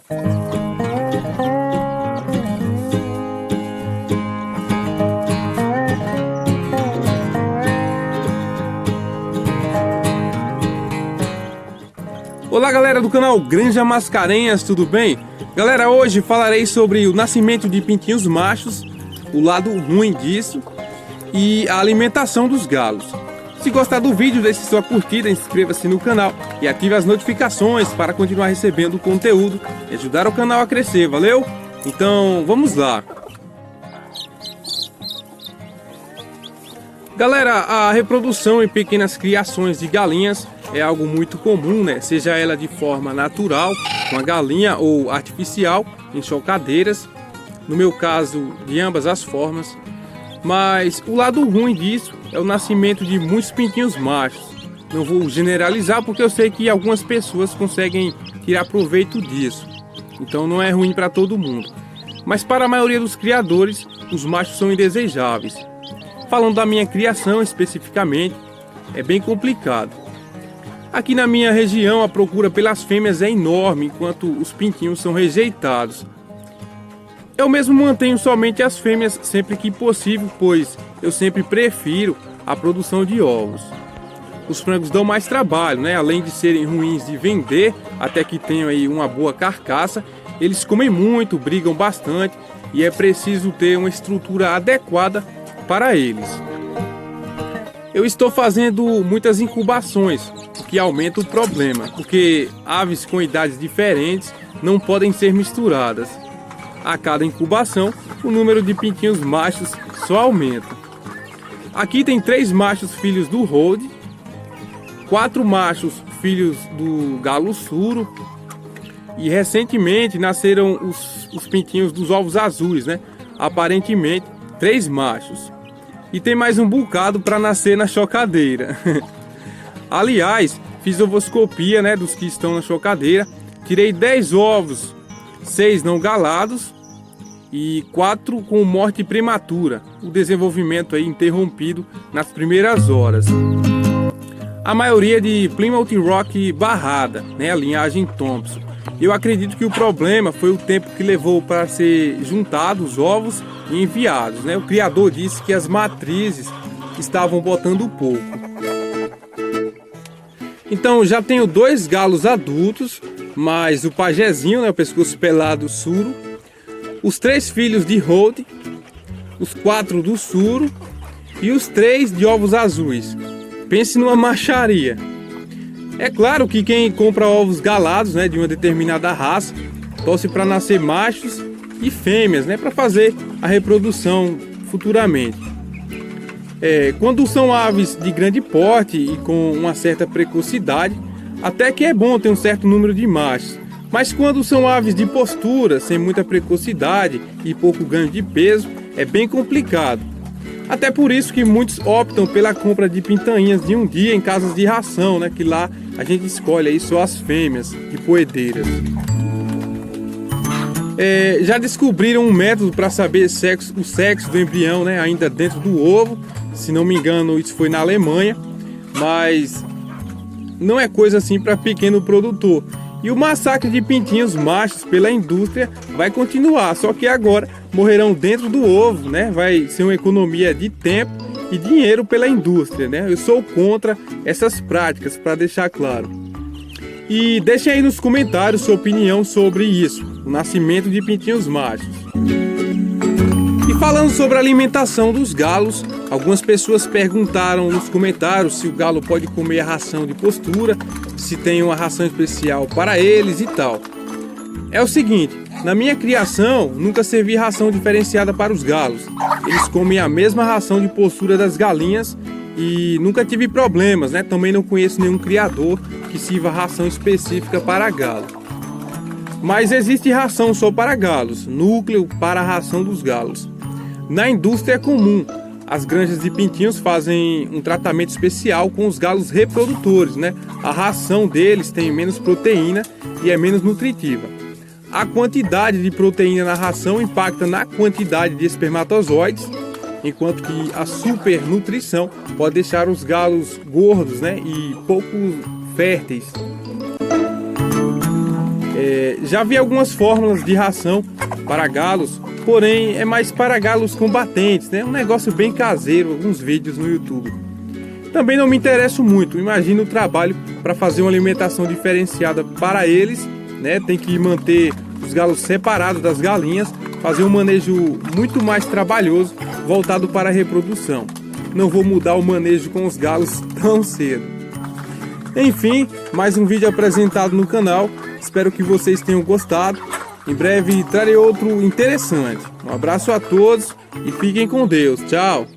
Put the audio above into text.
Olá galera do canal Granja Mascarenhas, tudo bem? Galera, hoje falarei sobre o nascimento de pintinhos machos, o lado ruim disso e a alimentação dos galos. Se gostar do vídeo, deixe sua curtida, inscreva-se no canal e ative as notificações para continuar recebendo o conteúdo e ajudar o canal a crescer, valeu? Então vamos lá! Galera, a reprodução em pequenas criações de galinhas é algo muito comum, né? Seja ela de forma natural, com a galinha, ou artificial, em chocadeiras. No meu caso, de ambas as formas. Mas o lado ruim disso é o nascimento de muitos pintinhos machos. Não vou generalizar porque eu sei que algumas pessoas conseguem tirar proveito disso. Então não é ruim para todo mundo. Mas para a maioria dos criadores, os machos são indesejáveis. Falando da minha criação especificamente, é bem complicado. Aqui na minha região a procura pelas fêmeas é enorme, enquanto os pintinhos são rejeitados. Eu mesmo mantenho somente as fêmeas sempre que possível, pois eu sempre prefiro a produção de ovos. Os frangos dão mais trabalho, né? Além de serem ruins de vender, até que tenham aí uma boa carcaça, eles comem muito, brigam bastante e é preciso ter uma estrutura adequada para eles. Eu estou fazendo muitas incubações, o que aumenta o problema, porque aves com idades diferentes não podem ser misturadas. A cada incubação, o número de pintinhos machos só aumenta. Aqui tem 3 machos filhos do Hold, 4 machos filhos do galo suro e recentemente nasceram os pintinhos dos ovos azuis, né? Aparentemente 3 machos. E tem mais um bocado para nascer na chocadeira. Aliás, fiz ovoscopia, né, dos que estão na chocadeira. Tirei 10 ovos, 6 não galados e 4 com morte prematura. O desenvolvimento aí interrompido nas primeiras horas. A maioria de Plymouth Rock barrada, né, a linhagem Thompson. Eu acredito que o problema foi o tempo que levou para ser juntados os ovos e enviados, né? O criador disse que as matrizes estavam botando pouco. Então já tenho 2 galos adultos, mais o pajezinho, né, o pescoço pelado suro, os 3 filhos de Hold, os 4 do suro e os 3 de ovos azuis. Pense numa macharia. É claro que quem compra ovos galados, né, de uma determinada raça, torce para nascer machos e fêmeas, né, para fazer a reprodução futuramente. Quando são aves de grande porte e com uma certa precocidade, até que é bom ter um certo número de machos. Mas quando são aves de postura, sem muita precocidade e pouco ganho de peso, é bem complicado. Até por isso que muitos optam pela compra de pintainhas de um dia em casas de ração, né? Que lá a gente escolhe aí só as fêmeas de poedeiras. Já descobriram um método para saber o sexo do embrião, né? Ainda dentro do ovo. Se não me engano, isso foi na Alemanha. Mas não é coisa assim para pequeno produtor. E o massacre de pintinhos machos pela indústria vai continuar, só que agora morrerão dentro do ovo, né? Vai ser uma economia de tempo e dinheiro pela indústria, né? Eu sou contra essas práticas, para deixar claro. E deixem aí nos comentários sua opinião sobre isso, o nascimento de pintinhos machos. E falando sobre a alimentação dos galos, algumas pessoas perguntaram nos comentários se o galo pode comer a ração de postura, se tem uma ração especial para eles e tal. É o seguinte, na minha criação nunca servi ração diferenciada para os galos. Eles comem a mesma ração de postura das galinhas e nunca tive problemas, né? Também não conheço nenhum criador que sirva ração específica para galo. Mas existe ração só para galos, núcleo para a ração dos galos. Na indústria é comum, as granjas de pintinhos fazem um tratamento especial com os galos reprodutores, né? A ração deles tem menos proteína e é menos nutritiva. A quantidade de proteína na ração impacta na quantidade de espermatozoides, enquanto que a supernutrição pode deixar os galos gordos, né? E pouco férteis. Já vi algumas fórmulas de ração para galos, porém é mais para galos combatentes, né? Um negócio bem caseiro, alguns vídeos no YouTube. Também não me interesso muito, imagino o trabalho para fazer uma alimentação diferenciada para eles, né? Tem que manter os galos separados das galinhas, fazer um manejo muito mais trabalhoso, voltado para a reprodução. Não vou mudar o manejo com os galos tão cedo. Enfim, mais um vídeo apresentado no canal, espero que vocês tenham gostado. Em breve trarei outro interessante. Um abraço a todos e fiquem com Deus. Tchau!